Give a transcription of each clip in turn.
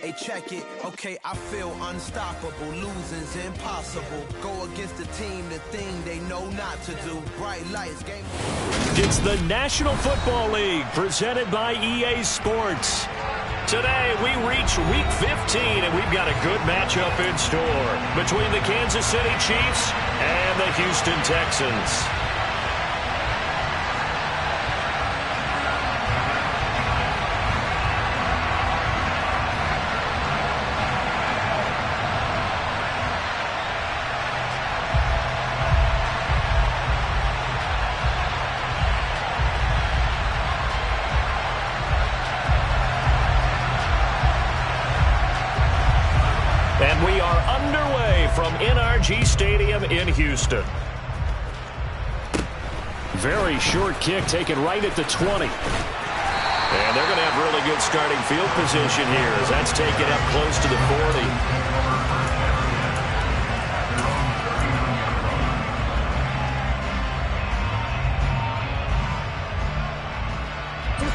Hey, check it. Okay, I feel unstoppable. Losing's impossible. Go against the team, the thing they know not to do. Bright lights, game. It's the National Football League presented by EA Sports. Today, we reach Week 15, and we've got a good matchup in store between the Kansas City Chiefs and the Houston Texans. And we are underway from NRG Stadium in Houston. Very short kick taken right at the 20. And they're going to have really good starting field position here as that's taken up close to the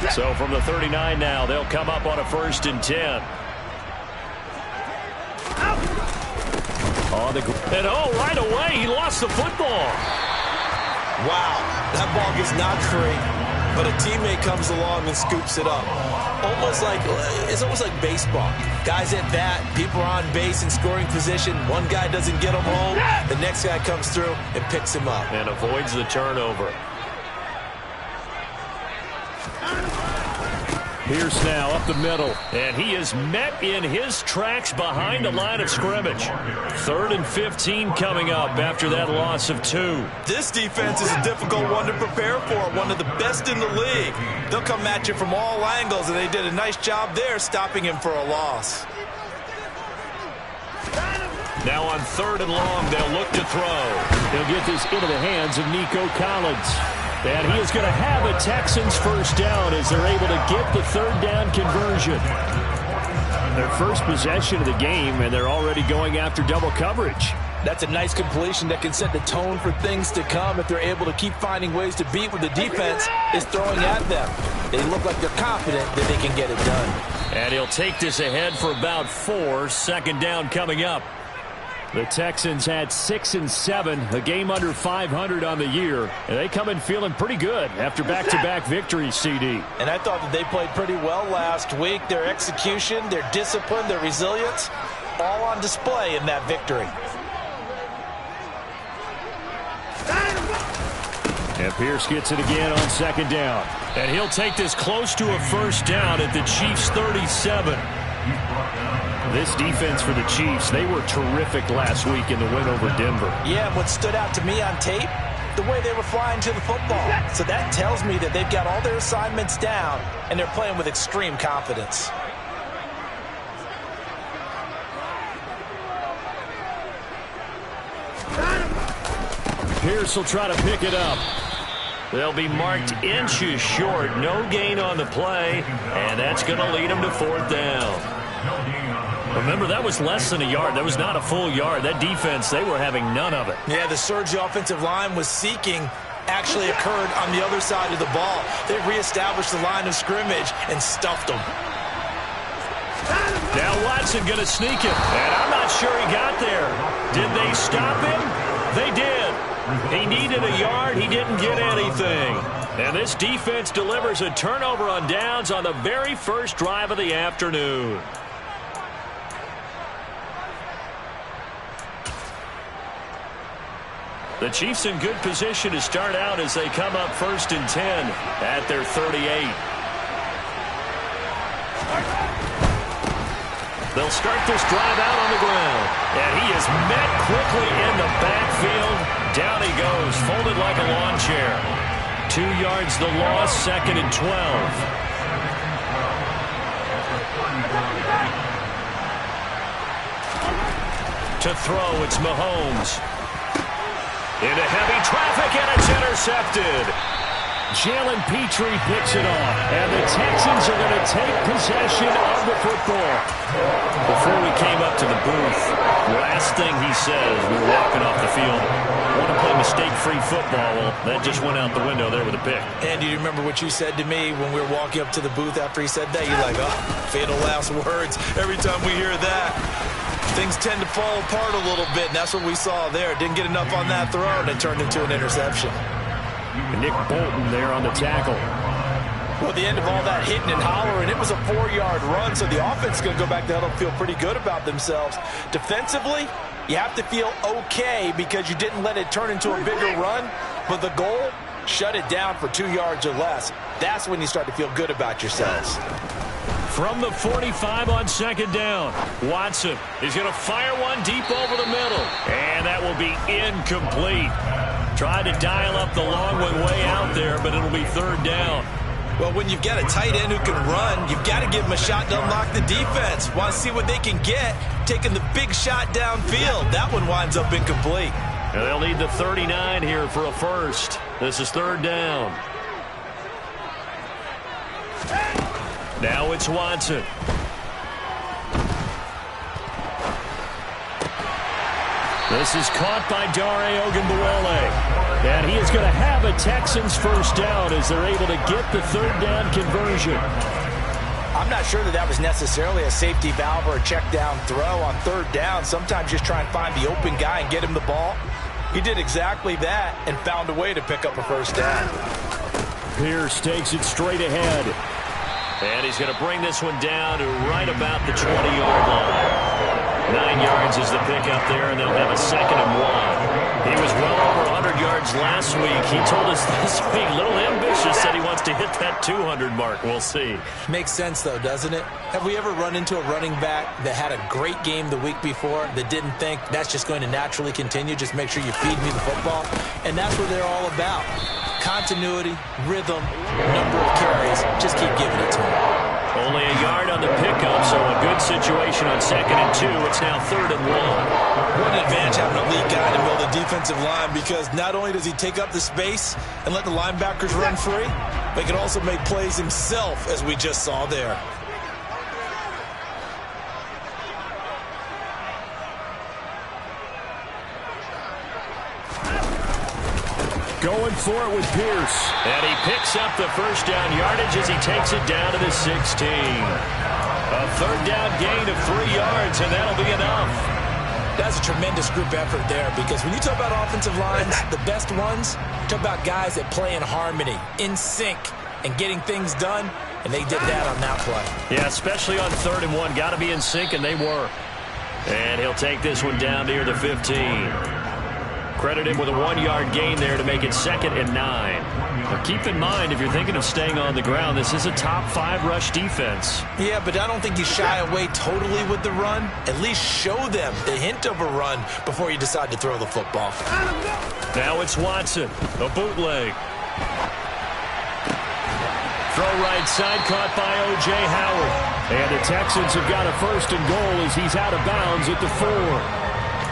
40. So from the 39 now, they'll come up on a 1st and 10. And right away, he lost the football. Wow, that ball gets knocked free, but a teammate comes along and scoops it up. It's almost like baseball. Guys at bat, people are on base in scoring position. One guy doesn't get him home. The next guy comes through and picks him up. And avoids the turnover. Pierce now up the middle, and he is met in his tracks behind the line of scrimmage. 3rd and 15 coming up after that loss of 2. This defense is a difficult one to prepare for, one of the best in the league. They'll come at you from all angles, and they did a nice job there stopping him for a loss. Now on 3rd and long, they'll look to throw. They'll get this into the hands of Nico Collins. And he is going to have a Texans first down as they're able to get the 3rd down conversion. Their first possession of the game, and they're already going after double coverage. That's a nice completion that can set the tone for things to come if they're able to keep finding ways to beat what the defense is throwing at them. They look like they're confident that they can get it done. And he'll take this ahead for about 4. 2nd down coming up. The Texans had 6 and 7, a game under 500 on the year. And they come in feeling pretty good after back-to-back victories, CD. And I thought that they played pretty well last week. Their execution, their discipline, their resilience, all on display in that victory. And Pierce gets it again on 2nd down. And he'll take this close to a 1st down at the Chiefs' 37. This defense for the Chiefs, they were terrific last week in the win over Denver. Yeah, what stood out to me on tape, the way they were flying to the football. So that tells me that they've got all their assignments down, and they're playing with extreme confidence. Pierce will try to pick it up. They'll be marked inches short. No gain on the play, and that's going to lead them to 4th down. Remember, that was less than a yard. That was not a full yard. That defense, they were having none of it. Yeah, the surge the offensive line was seeking actually occurred on the other side of the ball. They reestablished the line of scrimmage and stuffed them. Now Watson going to sneak it, and I'm not sure he got there. Did they stop him? They did. He needed a yard. He didn't get anything. And this defense delivers a turnover on downs on the very first drive of the afternoon. The Chiefs in good position to start out as they come up 1st and 10 at their 38. They'll start this drive out on the ground. And he is met quickly in the backfield. Down he goes, folded like a lawn chair. 2 yards the loss, 2nd and 12. To throw, it's Mahomes. Into heavy traffic, and it's intercepted. Jalen Petrie picks it off, and the Texans are going to take possession of the football. Before we came up to the booth, last thing he says, we were walking off the field, want to play mistake-free football. Well, that just went out the window there with a pick. And do you remember what you said to me when we were walking up to the booth after he said that? You're like, oh, fatal last words. Every time we hear that, things tend to fall apart a little bit, and that's what we saw there. Didn't get enough on that throw, and it turned into an interception. Nick Bolton there on the tackle. Well, at the end of all that hitting and hollering, it was a 4-yard run, so the offense is going to go back to huddle and feel pretty good about themselves. Defensively, you have to feel okay because you didn't let it turn into a bigger run, but the goal, shut it down for 2 yards or less. That's when you start to feel good about yourselves. From the 45 on second down, Watson is going to fire one deep over the middle, and that will be incomplete. Tried to dial up the long one way out there, but it'll be third down. Well, when you've got a tight end who can run, you've got to give him a shot to unlock the defense. Want to see what they can get, taking the big shot downfield. That one winds up incomplete. And they'll need the 39 here for a first. This is third down. Now it's Watson. This is caught by Dare Ogunbowale. And he is going to have a Texans first down as they're able to get the third down conversion. I'm not sure that was necessarily a safety valve or a check down throw on third down. Sometimes just try and find the open guy and get him the ball. He did exactly that and found a way to pick up a first down. Pierce takes it straight ahead. And he's going to bring this one down to right about the 20-yard line. 9 yards is the pickup there, and they'll have a 2nd and 1. He was well over 100 yards last week. He told us this week, a little ambitious, said he wants to hit that 200 mark. We'll see. Makes sense, though, doesn't it? Have we ever run into a running back that had a great game the week before that didn't think that's just going to naturally continue? Just make sure you feed me the football. And that's what they're all about. Continuity, rhythm, number of carries. Just keep giving it to him. Only a yard on the pickup, so a good situation on 2nd and 2. It's now 3rd and 1. What an advantage having a lead guy in the middle of the defensive line, because not only does he take up the space and let the linebackers run free, but he can also make plays himself, as we just saw there. Going for it with Pierce. And he picks up the first down yardage as he takes it down to the 16. A third down gain of 3 yards, and that'll be enough. That's a tremendous group effort there, because when you talk about offensive lines, the best ones, talk about guys that play in harmony, in sync, and getting things done, and they did that on that play. Yeah, especially on 3rd and 1. Got to be in sync, and they were. And he'll take this one down near the 15. Credit him with a 1-yard gain there to make it 2nd and 9. Now keep in mind, if you're thinking of staying on the ground, this is a top 5 rush defense. Yeah, but I don't think you shy away totally with the run. At least show them the hint of a run before you decide to throw the football. Now it's Watson, a bootleg. Throw right side, caught by O.J. Howard. And the Texans have got a 1st and goal as he's out of bounds at the 4.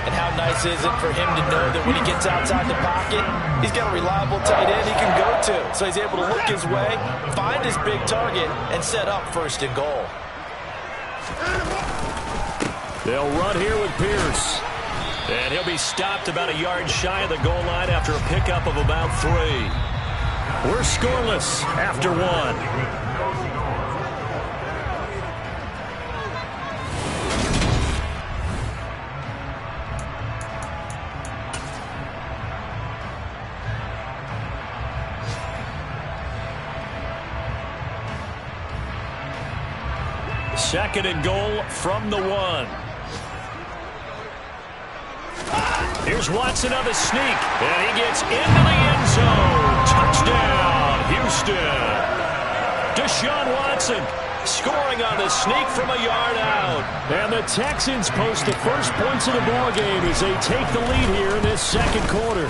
And how nice is it for him to know that when he gets outside the pocket, he's got a reliable tight end he can go to. So he's able to look his way, find his big target, and set up 1st and goal. They'll run here with Pierce. And he'll be stopped about a yard shy of the goal line after a pickup of about 3. We're scoreless after 1. Second and goal from the 1. Here's Watson on the sneak, and he gets into the end zone. Touchdown, Houston. Deshaun Watson scoring on the sneak from a yard out. And the Texans post the first points of the ballgame as they take the lead here in this 2nd quarter.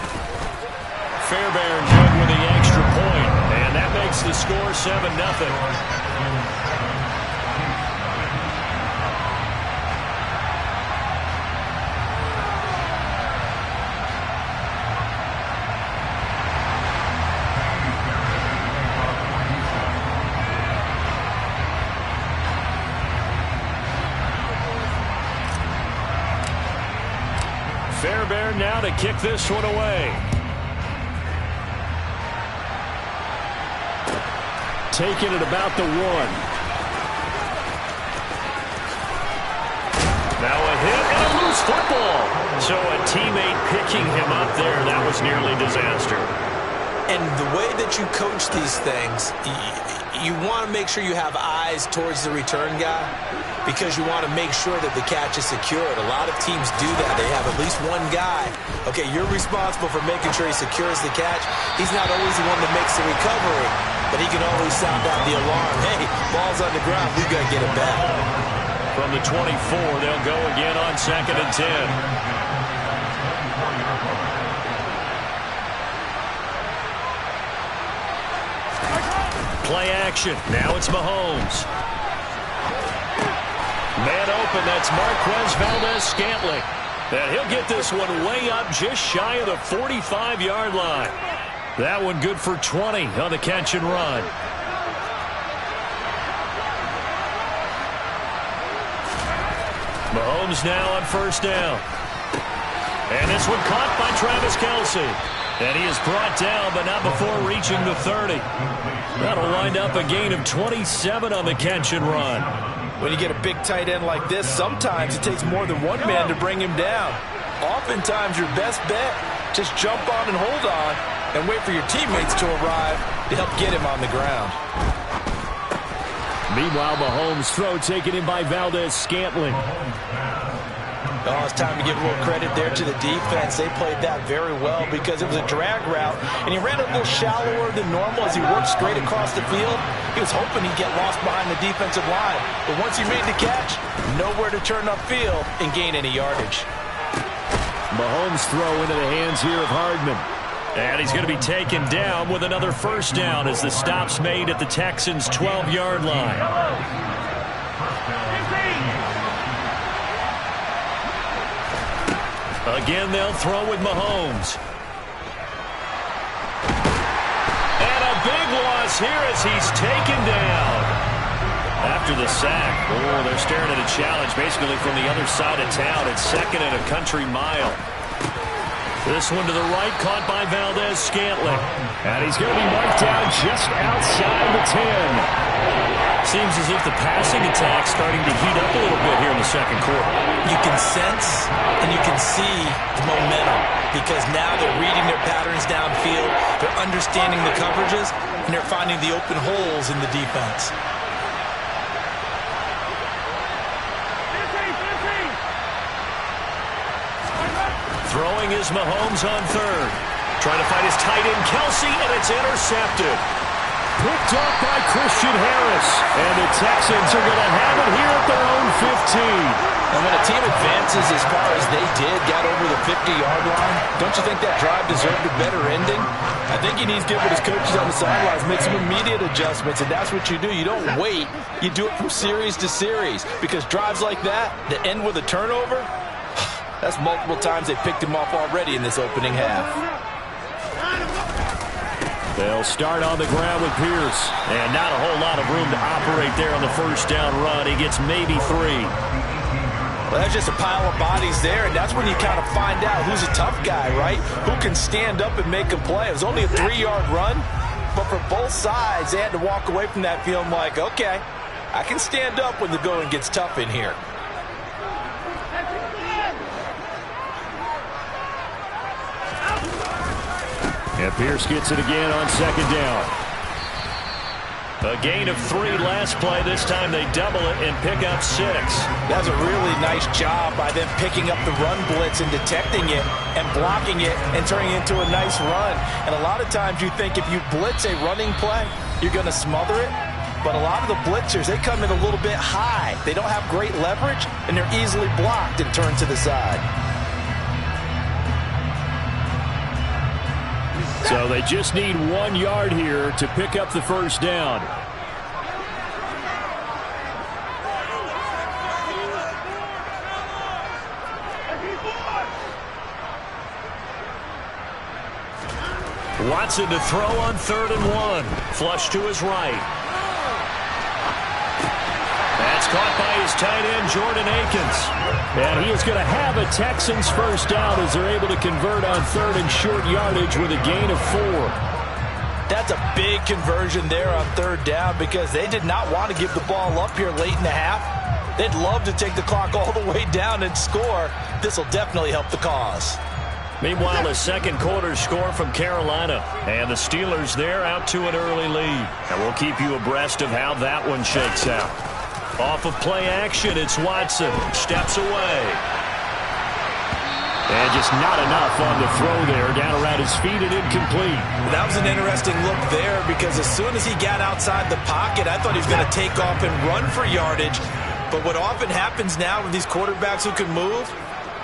Fairbairn good with the extra point, and that makes the score 7-0. Fairbairn now to kick this one away. Taking it about the 1. Now a hit and a loose football. So a teammate picking him up there. That was nearly disaster. And the way that you coach these things, you want to make sure you have eyes towards the return guy because you want to make sure that the catch is secured. A lot of teams do that. They have at least one guy. Okay, you're responsible for making sure he secures the catch. He's not always the one that makes the recovery, but he can always sound out the alarm. Hey, ball's on the ground. We got to get it back. From the 24, they'll go again on 2nd and 10. Play action. Now it's Mahomes. Man open. That's Marquez Valdes-Scantling. And he'll get this one way up just shy of the 45-yard line. That one good for 20 on the catch and run. Mahomes now on 1st down. And this one caught by Travis Kelce. And he is brought down, but not before reaching the 30. That'll wind up a gain of 27 on the catch and run. When you get a big tight end like this, sometimes it takes more than one man to bring him down. Oftentimes, your best bet, just jump on and hold on and wait for your teammates to arrive to help get him on the ground. Meanwhile, Mahomes' throw taken in by Valdes-Scantling. Oh, it's time to give a little credit there to the defense. They played that very well because it was a drag route, and he ran a little shallower than normal as he worked straight across the field. He was hoping he'd get lost behind the defensive line, but once he made the catch, nowhere to turn upfield and gain any yardage. Mahomes' throw into the hands here of Hardman. And he's going to be taken down with another 1st down as the stop's made at the Texans' 12-yard line. Again, they'll throw with Mahomes. And a big loss here as he's taken down. After the sack, oh, they're staring at a challenge basically from the other side of town. It's 2nd and a country mile. This one to the right, caught by Valdes-Scantling. And he's going to be marked down just outside the 10. Seems as if the passing attack's starting to heat up a little bit here in the 2nd quarter. You can sense and you can see the momentum because now they're reading their patterns downfield, they're understanding the coverages, and they're finding the open holes in the defense. Throwing is Mahomes on 3rd. Trying to find his tight end, Kelce, and it's intercepted. Picked off by Christian Harris. And the Texans are going to have it here at their own 15. And when a team advances as far as they did, got over the 50-yard line, don't you think that drive deserved a better ending? I think he needs to get with his coaches on the sidelines, make some immediate adjustments, and that's what you do. You don't wait. You do it from series to series because drives like that end with a turnover, that's multiple times they picked him off already in this opening half. They'll start on the ground with Pierce. And not a whole lot of room to operate there on the 1st down run. He gets maybe 3. Well, that's just a pile of bodies there, and that's when you kind of find out who's a tough guy, right? Who can stand up and make a play. It was only a 3-yard run, but for both sides, they had to walk away from that feeling like, okay, I can stand up when the going gets tough in here. And Pierce gets it again on 2nd down. A gain of 3 last play. This time they double it and pick up 6. That's a really nice job by them picking up the run blitz and detecting it and blocking it and turning it into a nice run. And a lot of times you think if you blitz a running play, you're going to smother it. But a lot of the blitzers, they come in a little bit high. They don't have great leverage, and they're easily blocked and turned to the side. So they just need 1 yard here to pick up the 1st down. Watson to throw on 3rd and 1. Flush to his right. That's caught by his tight end, Jordan Akins. And he is going to have a Texans first down as they're able to convert on third and short yardage with a gain of 4. That's a big conversion there on third down because they did not want to give the ball up here late in the half. They'd love to take the clock all the way down and score. This will definitely help the cause. Meanwhile, a second quarter score from Carolina. And the Steelers there out to an early lead. And we'll keep you abreast of how that one shakes out. Off of play action, it's Watson. Steps away. And just not enough on the throw there. Down around his feet and incomplete. That was an interesting look there because as soon as he got outside the pocket, I thought he was going to take off and run for yardage. But what often happens now with these quarterbacks who can move,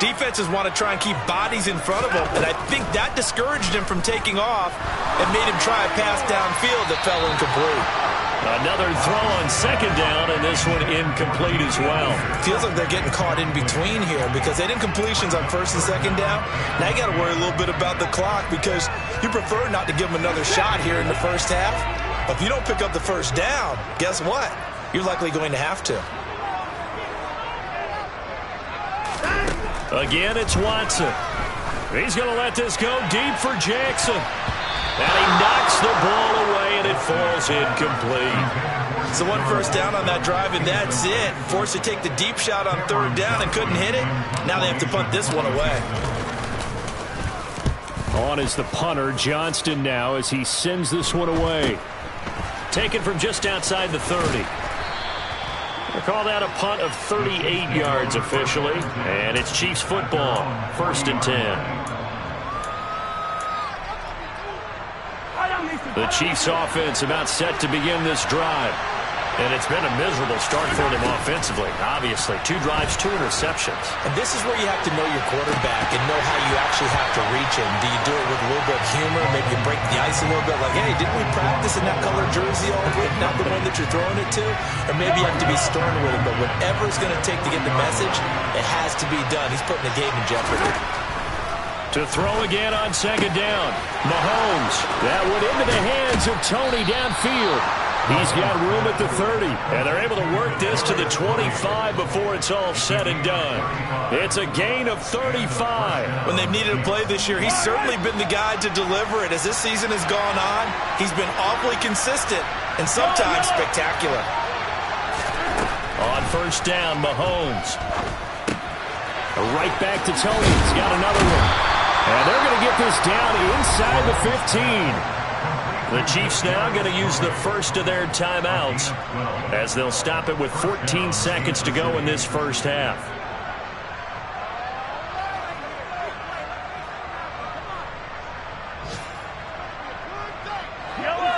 defenses want to try and keep bodies in front of them. And I think that discouraged him from taking off and made him try a pass downfield that fell incomplete. Another throw on second down, and this one incomplete as well. Feels like they're getting caught in between here because they did incompletions on first and second down. Now you got to worry a little bit about the clock because you prefer not to give them another shot here in the first half. But if you don't pick up the first down, guess what? You're likely going to have to. Again, it's Watson. He's going to let this go deep for Jackson. And he knocks the ball away, and it falls incomplete. So one first down on that drive, and that's it. Forced to take the deep shot on third down and couldn't hit it. Now they have to punt this one away. On is the punter, Johnston, now as he sends this one away. Taken from just outside the 30. We'll call that a punt of 38 yards officially. And it's Chiefs football, 1st and 10. The Chiefs offense about set to begin this drive. And it's been a miserable start for them offensively. Obviously, 2 drives, 2 interceptions. And this is where you have to know your quarterback and know how you actually have to reach him. Do you do it with a little bit of humor? Maybe you break the ice a little bit like, hey, didn't we practice in that color jersey all week? Not the one that you're throwing it to? Or maybe you have to be stern with him. But whatever it's going to take to get the message, it has to be done. He's putting the game in jeopardy. To throw again on second down. Mahomes. That one into the hands of Tony downfield. He's got room at the 30. And they're able to work this to the 25 before it's all said and done. It's a gain of 35. When they've needed a play this year, he's certainly been the guy to deliver it. As this season has gone on, he's been awfully consistent and sometimes spectacular. On first down, Mahomes. Right back to Tony. He's got another one. And they're going to get this down inside the 15. The Chiefs now going to use the first of their timeouts as they'll stop it with 14 seconds to go in this first half.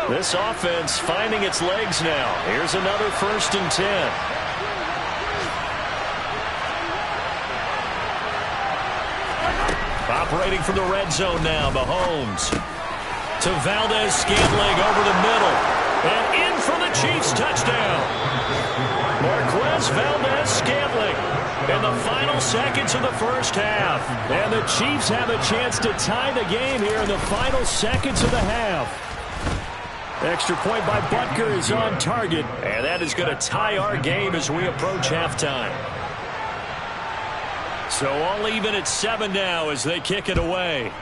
This offense finding its legs now. Here's another 1st and 10. Operating from the red zone now, Mahomes. To Valdez-Scantling over the middle. And in for the Chiefs touchdown. Marquez Valdez-Scantling in the final seconds of the first half. And the Chiefs have a chance to tie the game here in the final seconds of the half. Extra point by Butker is on target. And that is going to tie our game as we approach halftime. So all even at 7 now as they kick it away.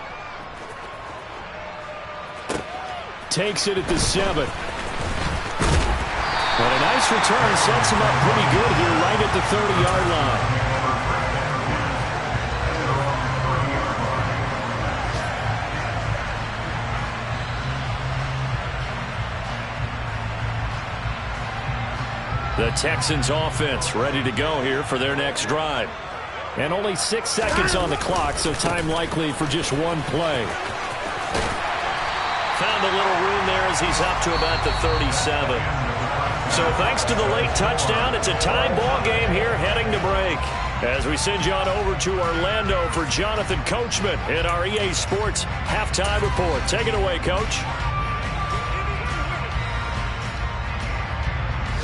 Takes it at the 7. And a nice return sets him up pretty good here right at the 30-yard line. The Texans offense ready to go here for their next drive. And only 6 seconds on the clock, so time likely for just one play. Found a little room there as he's up to about the 37. So thanks to the late touchdown, it's a tie ball game here heading to break. As we send you on over to Orlando for Jonathan Coachman in our EA Sports Halftime Report. Take it away, Coach.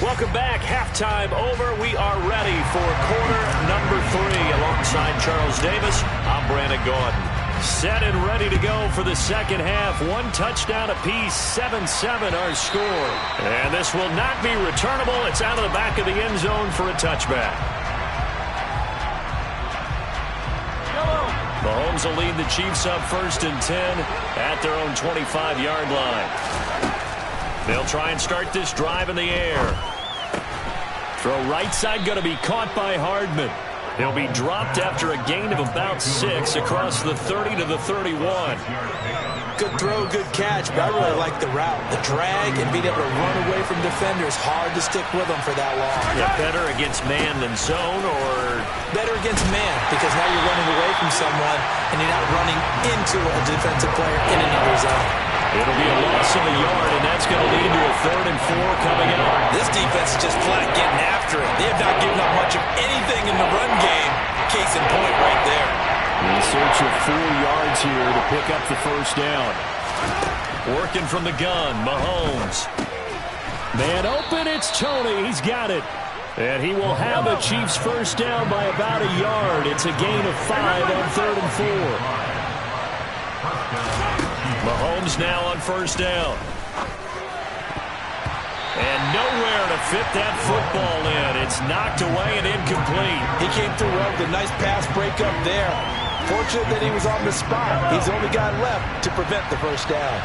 Welcome back. Halftime over. We are ready for quarter number 3. Alongside Charles Davis, I'm Brandon Gaudin. Set and ready to go for the second half. One touchdown apiece, 7-7 our score. And this will not be returnable. It's out of the back of the end zone for a touchback. Mahomes will lead the Chiefs up 1st and 10 at their own 25-yard line. They'll try and start this drive in the air. Throw right side going to be caught by Hardman. He'll be dropped after a gain of about 6 across the 30 to the 31. Good throw, good catch, but I really like the route. The drag and being able to run away from defenders, hard to stick with them for that long. Yeah, better against man than zone, or? Better against man, because now you're running away from someone and you're not running into a defensive player in another zone. It'll be a loss of a yard, and that's going to lead to a 3rd and 4 coming up. This defense is just flat getting after it. They have not given up much of anything in the run game. Case in point right there. In search of 4 yards here to pick up the 1st down. Working from the gun, Mahomes. Man open, it's Tony. He's got it. And he will have a Chiefs 1st down by about a yard. It's a gain of 5 on 3rd and 4. Mahomes now on 1st down. And nowhere to fit that football in. It's knocked away and incomplete. He came through well with a nice pass breakup there. Fortunate that he was on the spot. He's the only guy left to prevent the 1st down.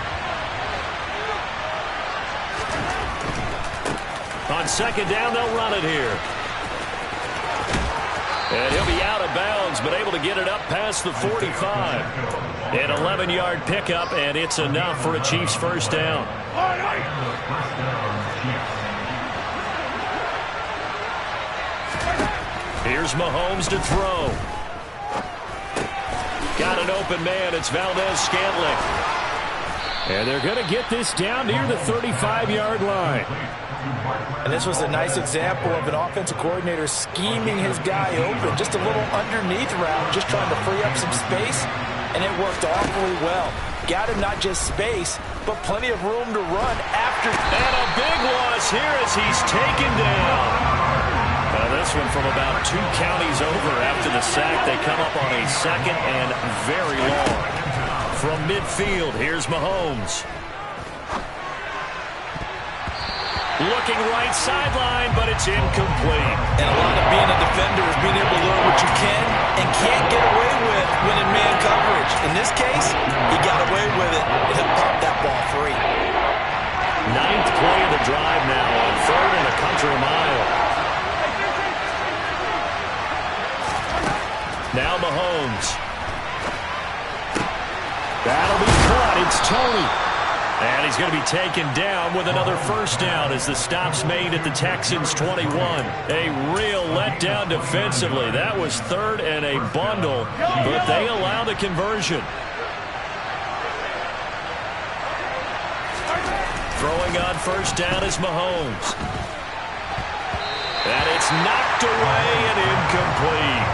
On 2nd down, they'll run it here. And he'll be out of bounds, but able to get it up past the 45. An 11-yard pickup, and it's enough for a Chiefs 1st down. Here's Mahomes to throw. Got an open man. It's Valdez-Scantling. And they're going to get this down near the 35-yard line. And this was a nice example of an offensive coordinator scheming his guy open. Just a little underneath route, just trying to free up some space. And it worked awfully well. Got him not just space, but plenty of room to run after. And a big loss here as he's taken down. This one from about 2 counties over after the sack. They come up on a 2nd and very long. From midfield, here's Mahomes. Looking right sideline, but it's incomplete. And a lot of being a defender is being able to learn what you can and can't get away with when in man coverage. In this case, he got away with it and he'll pop that ball free. 9th play of the drive now on 3rd and a country mile. Now Mahomes. That'll be caught. It's Tony. And he's going to be taken down with another 1st down as the stop's made at the Texans' 21. A real letdown defensively. That was 3rd and a bundle, but they allow the conversion. Throwing on 1st down is Mahomes. And it's knocked away and incomplete.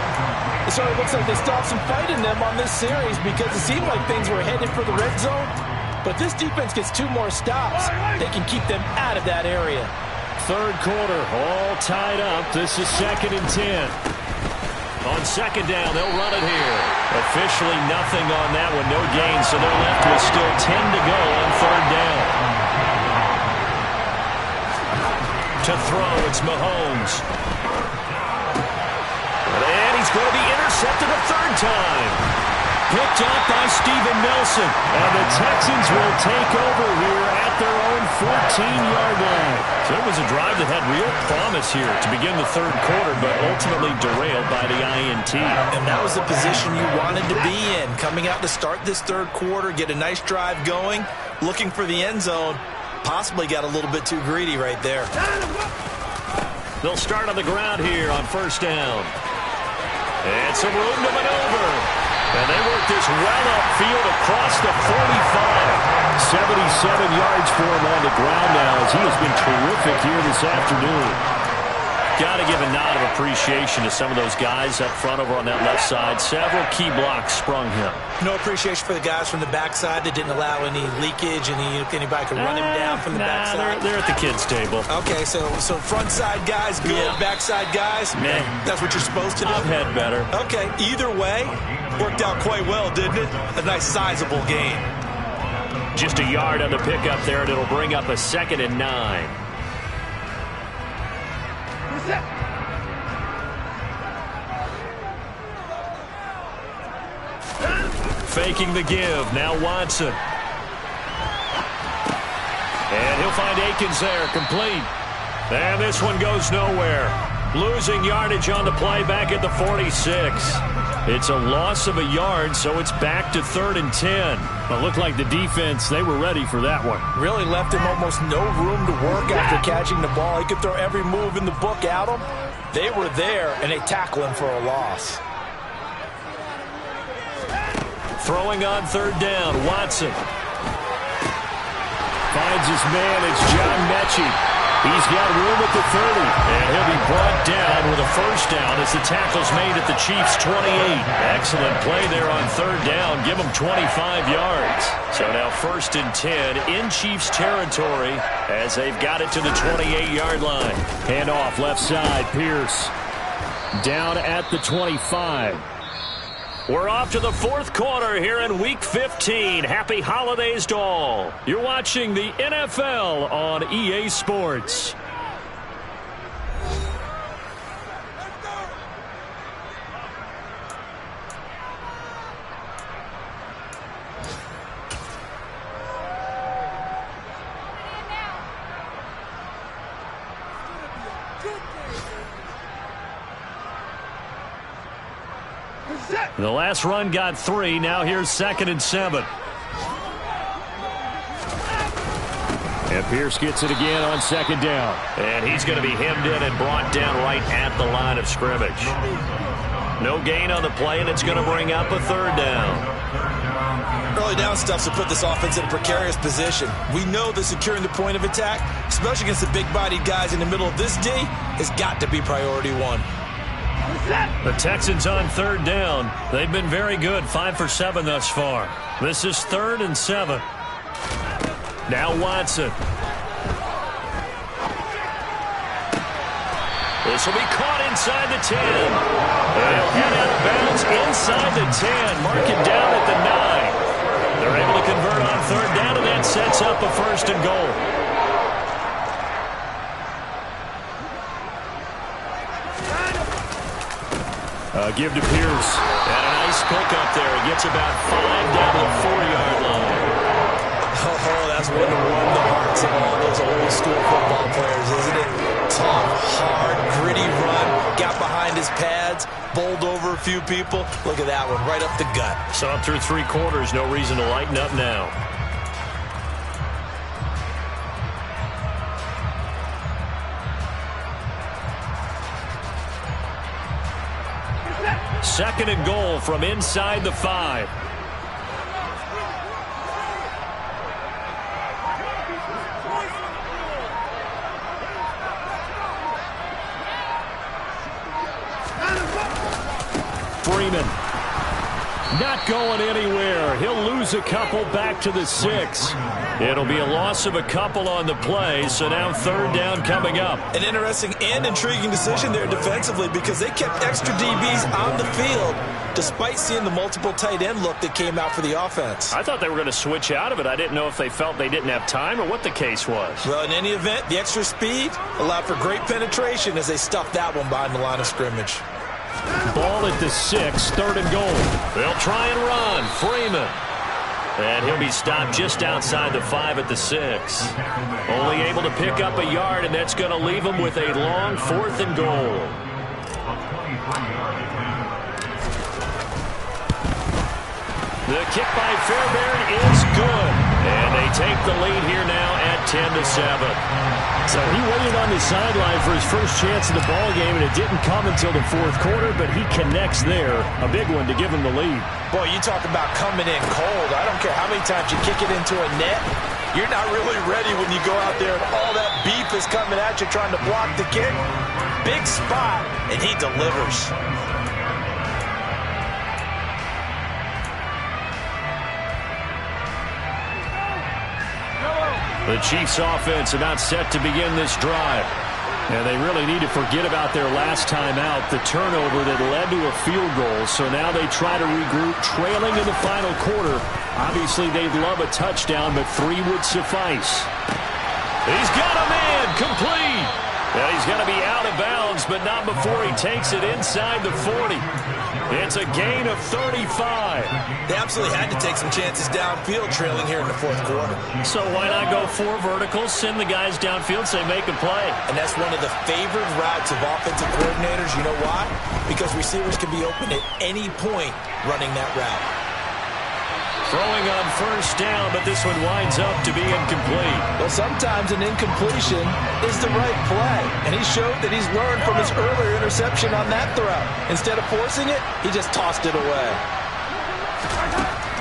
So it looks like they stopped some fight in them on this series because it seemed like things were headed for the red zone. But this defense gets 2 more stops. They can keep them out of that area. 3rd quarter, all tied up. This is 2nd and 10. On 2nd down, they'll run it here. Officially nothing on that one, no gain, so they're left with still 10 to go on 3rd down. To throw, it's Mahomes. And he's going to be intercepted a 3rd time. Picked up by Steven Nelson. And the Texans will take over here at their own 14-yard line. So it was a drive that had real promise here to begin the 3rd quarter, but ultimately derailed by the INT. And that was the position you wanted to be in. Coming out to start this 3rd quarter, get a nice drive going, looking for the end zone. Possibly got a little bit too greedy right there. They'll start on the ground here on 1st down. And some room to maneuver. And they work this well upfield across the 45. 77 yards for him on the ground now as he has been terrific here this afternoon. Got to give a nod of appreciation to some of those guys up front over on that left side. Several key blocks sprung him. No appreciation for the guys from the backside that didn't allow any leakage, and anybody could run him down from the backside. They're at the kids' table. Okay, so front side guys good, backside guys, that's what you're supposed to do? I've had better. Okay, either way, worked out quite well, didn't it? A nice sizable gain. Just a yard on the pickup there, and it'll bring up a 2nd and 9. Faking the give. Now Watson. And he'll find Akins there, complete. And this one goes nowhere. Losing yardage on the play back at the 46. It's a loss of a yard, so it's back to 3rd and 10. It looked like the defense, they were ready for that one. Really left him almost no room to work after catching the ball. He could throw every move in the book at him. They were there, and they tackle him for a loss. Throwing on 3rd down, Watson. Finds his man, it's John Mechie. He's got room at the 30, and he'll be brought down with a 1st down as the tackle's made at the Chiefs' 28. Excellent play there on 3rd down. Give them 25 yards. So now 1st and 10 in Chiefs territory as they've got it to the 28-yard line. Hand off left side, Pierce. Down at the 25. We're off to the 4th quarter here in Week 15. Happy holidays to all. You're watching the NFL on EA Sports. The last run got 3. Now here's 2nd and 7. And Pierce gets it again on 2nd down. And he's going to be hemmed in and brought down right at the line of scrimmage. No gain on the play, and it's going to bring up a 3rd down. Early down stuff to put this offense in a precarious position. We know that securing the point of attack, especially against the big-bodied guys in the middle of this D, has got to be priority 1. The Texans on 3rd down. They've been very good, 5 for 7 thus far. This is 3rd and 7. Now Watson. This will be caught inside the 10. And he'll head out of bounds inside the 10. Mark it down at the 9. They're able to convert on 3rd down, and that sets up a 1st and goal. Give to Pierce. And a nice pickup there. He gets about 5 down to the 4-yard line. Oh, that's one to warm the hearts of all those old school football players, isn't it? Tough, hard, gritty run. Got behind his pads, bowled over a few people. Look at that one, right up the gut. So up through 3 quarters, no reason to lighten up now. Second and goal from inside the 5. Freeman. Not going anywhere. He'll lose a couple back to the 6. It'll be a loss of a couple on the play, so now 3rd down coming up. An interesting and intriguing decision there defensively because they kept extra DBs on the field despite seeing the multiple tight end look that came out for the offense. I thought they were going to switch out of it. I didn't know if they felt they didn't have time or what the case was. Well, in any event, the extra speed allowed for great penetration as they stuffed that one behind the line of scrimmage. Ball at the 6, 3rd and goal. They'll try and run. Freeman. And he'll be stopped just outside the 5 at the 6. Only able to pick up a yard, and that's going to leave him with a long 4th and goal. The kick by Fairbairn is good. And they take the lead here now at 10-7. So he waited on the sideline for his first chance of the ball game, and it didn't come until the 4th quarter, but he connects there. A big one to give him the lead. Boy, you talk about coming in cold. I don't care how many times you kick it into a net. You're not really ready when you go out there and all that beef is coming at you trying to block the kick. big spot, and he delivers. The Chiefs offense about set to begin this drive. And they really need to forget about their last time out, the turnover that led to a field goal. So now they try to regroup, trailing in the final quarter. Obviously, they'd love a touchdown, but 3 would suffice. He's got a man, complete. Well, he's going to be out of bounds, but not before he takes it inside the 40. It's a gain of 35. They absolutely had to take some chances downfield trailing here in the fourth quarter. So why not go 4 verticals, send the guys downfield, say make a play? And that's one of the favored routes of offensive coordinators. You know why? Because receivers can be open at any point running that route. Throwing on first down, but this one winds up to be incomplete. Well, sometimes an incompletion is the right play. And he showed that he's learned from his earlier interception on that throw. Instead of forcing it, he just tossed it away.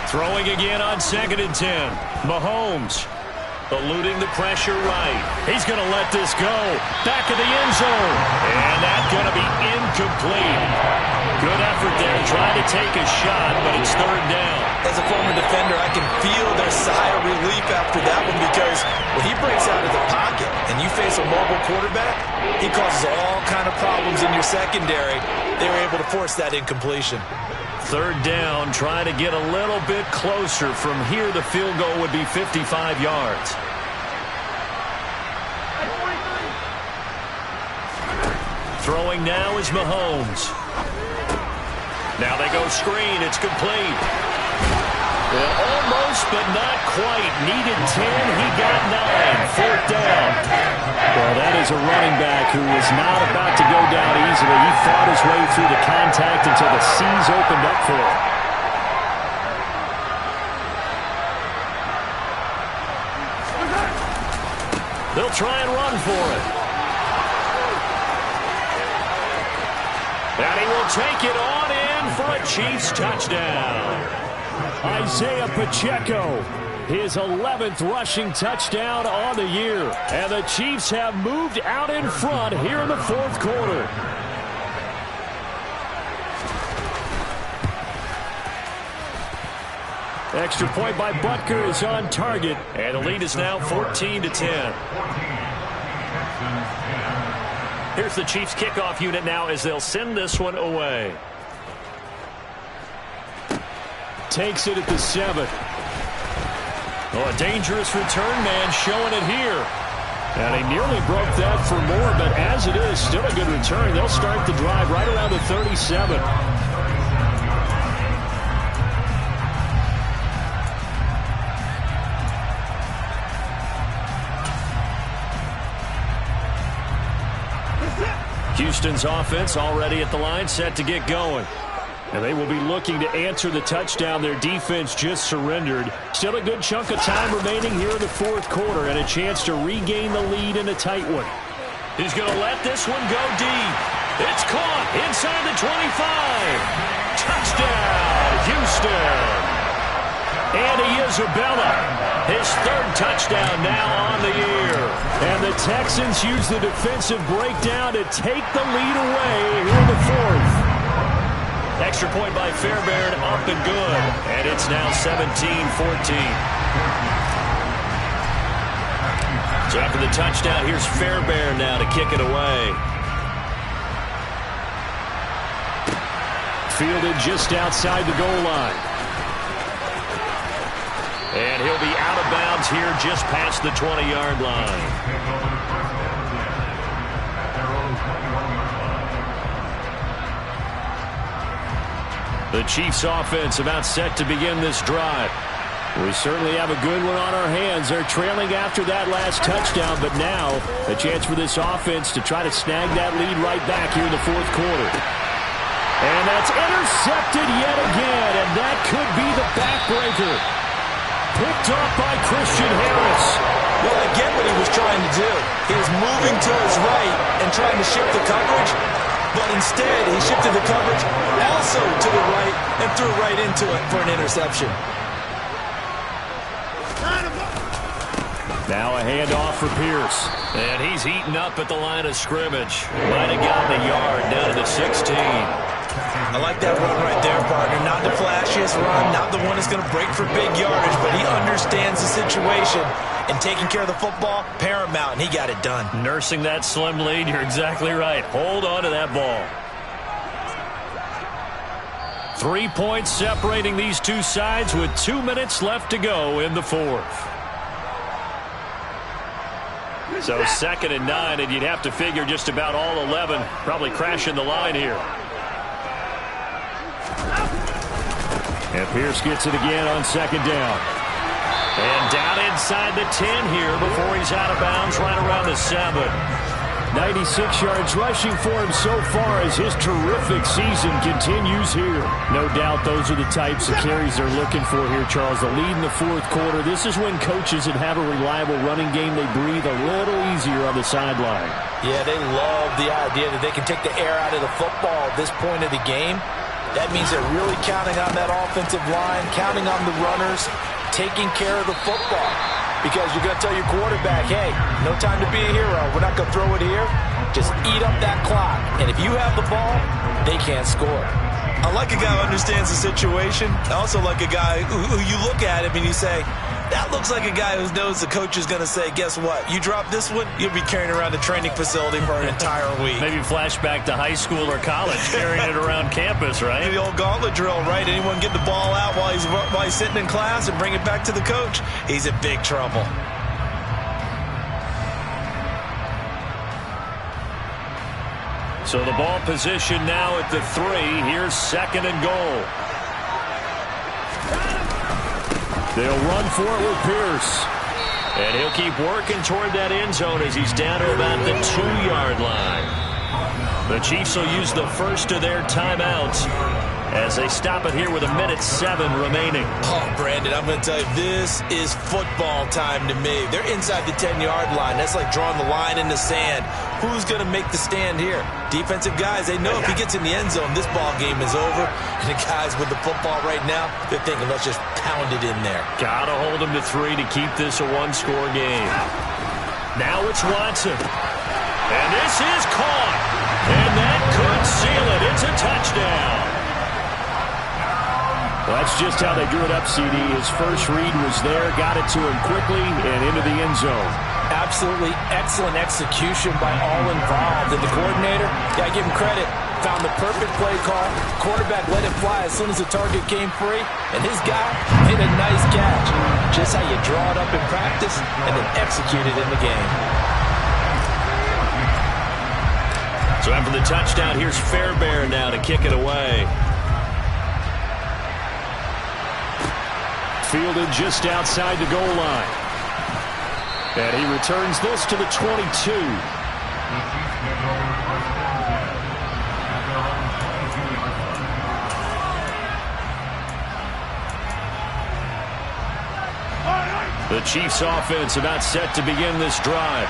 Throwing again on 2nd and 10. Mahomes eluding the pressure right. He's going to let this go. Back of the end zone. And that's going to be incomplete. Good effort there, trying to take a shot, but it's 3rd down. As a former defender, I can feel their sigh of relief after that one, because when he breaks out of the pocket and you face a mobile quarterback, he causes all kind of problems in your secondary. They were able to force that incompletion. 3rd down, trying to get a little bit closer. From here, the field goal would be 55 yards. Throwing now is Mahomes. Now they go screen. It's complete. Well, almost, but not quite. Needed 10. He got 9. 4th down. Well, that is a running back who is not about to go down easily. He fought his way through the contact until the C's opened up for him. They'll try and run for it. And he will take it on in for a Chiefs touchdown. Isaiah Pacheco, his 11th rushing touchdown on the year. And the Chiefs have moved out in front here in the 4th quarter. Extra point by Butker is on target. And the lead is now 14-10. Here's the Chiefs kickoff unit now as they'll send this one away. Takes it at the 7. Oh, a dangerous return man showing it here. And he nearly broke that for more, but as it is, still a good return. They'll start the drive right around the 37. Houston's offense already at the line, set to get going. And they will be looking to answer the touchdown their defense just surrendered. Still a good chunk of time remaining here in the 4th quarter, and a chance to regain the lead in a tight one. He's going to let this one go deep. It's caught inside the 25. Touchdown, Houston. Andy Isabella, his 3rd touchdown now on the year. And the Texans use the defensive breakdown to take the lead away here in the 4th. Extra point by Fairbairn, up and good. And it's now 17-14. So after the touchdown, here's Fairbairn now to kick it away. Fielded just outside the goal line. And he'll be out of bounds here just past the 20-yard line. The Chiefs offense about set to begin this drive. We certainly have a good one on our hands. They're trailing after that last touchdown, but now a chance for this offense to try to snag that lead right back here in the 4th quarter. And that's intercepted yet again, and that could be the backbreaker. Picked off by Christian Harris. Well, I get what he was trying to do. He was moving to his right and trying to shift the coverage. But instead, he shifted the coverage also to the right and threw right into it for an interception. Now a handoff for Pierce. And he's heating up at the line of scrimmage. Might have gotten a yard down to the 16. I like that run right there, partner. Not the flashiest run, not the one that's going to break for big yardage, but he understands the situation, and taking care of the football, paramount, and he got it done. Nursing that slim lead, you're exactly right. Hold on to that ball. 3 points separating these two sides with 2 minutes left to go in the fourth. So 2nd and 9, and you'd have to figure just about all 11 probably crashing the line here. And Pierce gets it again on 2nd down. And down inside the 10 here before he's out of bounds right around the 7. 96 yards rushing for him so far as his terrific season continues here. No doubt those are the types of carries they're looking for here, Charles. The lead in the fourth quarter. This is when coaches that have a reliable running game, they breathe a little easier on the sideline. Yeah, they love the idea that they can take the air out of the football at this point of the game. That means they're really counting on that offensive line, counting on the runners, taking care of the football. Because you're going to tell your quarterback, hey, no time to be a hero. We're not going to throw it here. Just eat up that clock. And if you have the ball, they can't score. I like a guy who understands the situation. I also like a guy who you look at him and you say, that looks like a guy who knows the coach is going to say, guess what? You drop this one, you'll be carrying around the training facility for an entire week. Maybe flashback to high school or college, carrying it around campus, right? The old gauntlet drill, right? Anyone get the ball out while he's sitting in class and bring it back to the coach? He's in big trouble. So the ball position now at the 3. Here's 2nd and goal. They'll run for it with Pierce. And he'll keep working toward that end zone as he's down to about the 2-yard line. The Chiefs will use the first of their timeouts as they stop it here with 1:07 remaining. Oh, Brandon, I'm going to tell you, this is football time to me. They're inside the 10-yard line. That's like drawing the line in the sand. Who's going to make the stand here? Defensive guys, they know if he gets in the end zone, this ball game is over. And the guys with the football right now, they're thinking, let's just pound it in there. Got to hold him to 3 to keep this a one-score game. Now it's Watson. And this is caught. And that could seal it. It's a touchdown. Well, that's just how they drew it up, CD. His first read was there, got it to him quickly, and into the end zone. Absolutely excellent execution by all involved. And the coordinator, got to give him credit, found the perfect play call. Quarterback let it fly as soon as the target came free, and his guy made a nice catch. Just how you draw it up in practice and then execute it in the game. So after the touchdown, here's Fairbairn now to kick it away. Fielded just outside the goal line. And he returns this to the 22. The Chiefs offense about set to begin this drive.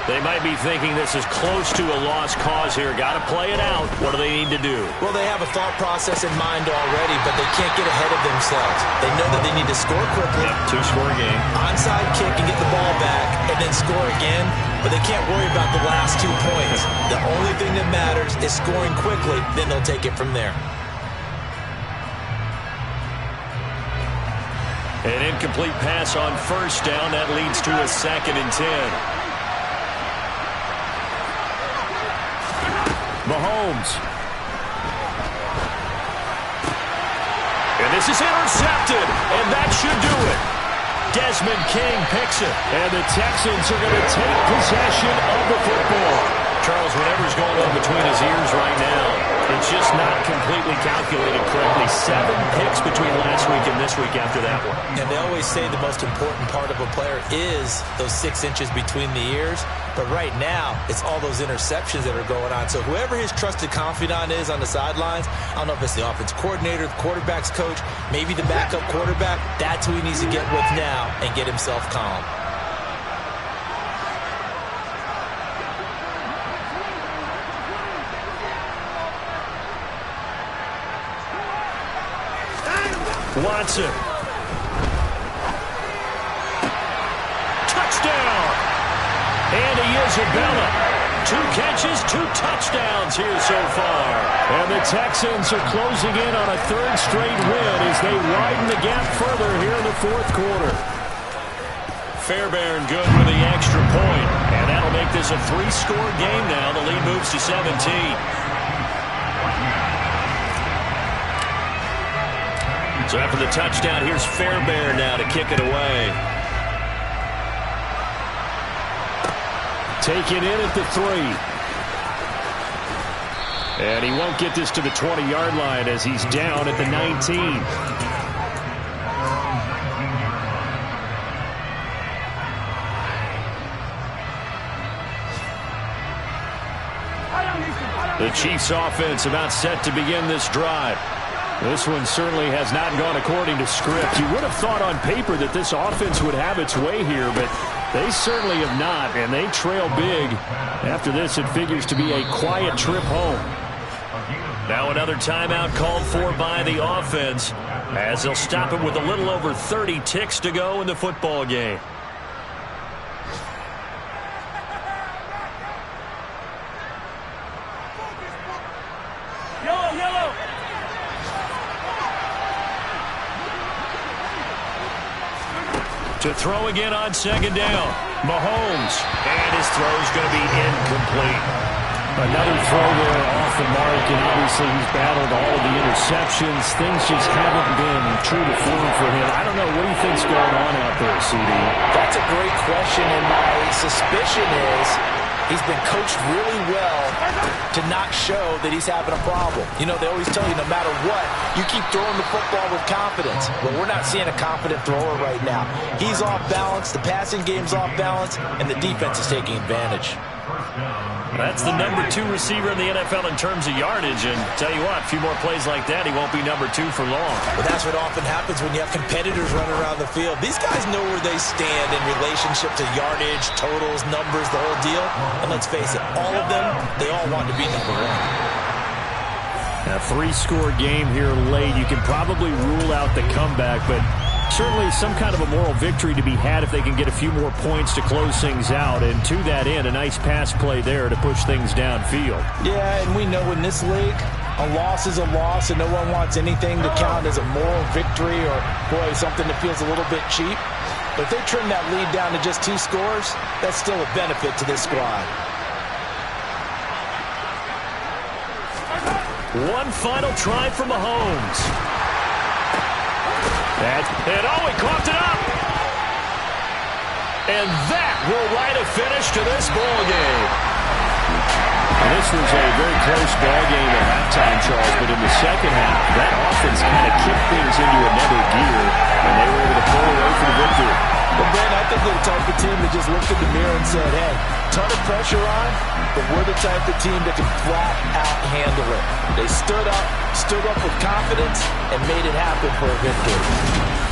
They might be thinking this is close to a lost cause here. Got to play it out. What do they need to do? Well, they have a thought process in mind already, but they can't get ahead of themselves. They know that they need to score quickly. Yep, 2-score game. Onside kick and get the ball back and then score again, but they can't worry about the last 2 points. The only thing that matters is scoring quickly, then they'll take it from there. An incomplete pass on first down. That leads to a 2nd and 10. Mahomes. And this is intercepted, and that should do it. Desmond King picks it, and the Texans are going to take possession of the football. Charles, whatever's going on between his ears right now, it's just not completely calculated correctly. 7 picks between last week and this week after that one. And they always say the most important part of a player is those 6 inches between the ears. But right now, it's all those interceptions that are going on. So whoever his trusted confidant is on the sidelines, I don't know if it's the offense coordinator, the quarterback's coach, maybe the backup quarterback, that's who he needs to get with now and get himself calm. Watson. Touchdown! Isabella. 2 catches, 2 touchdowns here so far. And the Texans are closing in on a 3rd straight win as they widen the gap further here in the 4th quarter. Fairbairn good with the extra point. And that'll make this a 3-score game now. The lead moves to 17. So after the touchdown, here's Fairbairn now to kick it away. Taken in at the 3. And he won't get this to the 20-yard line as he's down at the 19. The Chiefs offense about set to begin this drive. This one certainly has not gone according to script. You would have thought on paper that this offense would have its way here, but they certainly have not, and they trail big. After this, it figures to be a quiet trip home. Now another timeout called for by the offense as they'll stop it with a little over 30 ticks to go in the football game. To throw again on 2nd down. Mahomes. And his throw is going to be incomplete. Another throw there off the mark, and obviously he's battled all of the interceptions. Things just haven't been true to form for him. I don't know. What do you think's going on out there, CD? That's a great question, and my suspicion is he's been coached really well to not show that he's having a problem. You know, they always tell you no matter what, you keep throwing the football with confidence. But we're not seeing a confident thrower right now. He's off balance, the passing game's off balance, and the defense is taking advantage. That's the number 2 receiver in the NFL in terms of yardage. And tell you what, a few more plays like that, he won't be number 2 for long. Well, that's what often happens when you have competitors running around the field. These guys know where they stand in relationship to yardage, totals, numbers, the whole deal. And let's face it, all of them, they all want to be number 1. A 3-score game here late. You can probably rule out the comeback, but certainly some kind of a moral victory to be had if they can get a few more points to close things out. And to that end, a nice pass play there to push things downfield. Yeah, and we know in this league, a loss is a loss, and no one wants anything to count as a moral victory or, boy, something that feels a little bit cheap. But if they trim that lead down to just 2 scores, that's still a benefit to this squad. One final try for Mahomes. And oh, he coughed it up. And that will write a finish to this ball game. And this was a very close ball game at halftime, Charles, but in the second half, that offense kind of kicked things into another gear, and they were able to pull away for the victory. Well, Ben, I think they're the type of team that just looked in the mirror and said, hey, ton of pressure on, but we're the type of team that can flat out handle it. They stood up with confidence, and made it happen for a victory.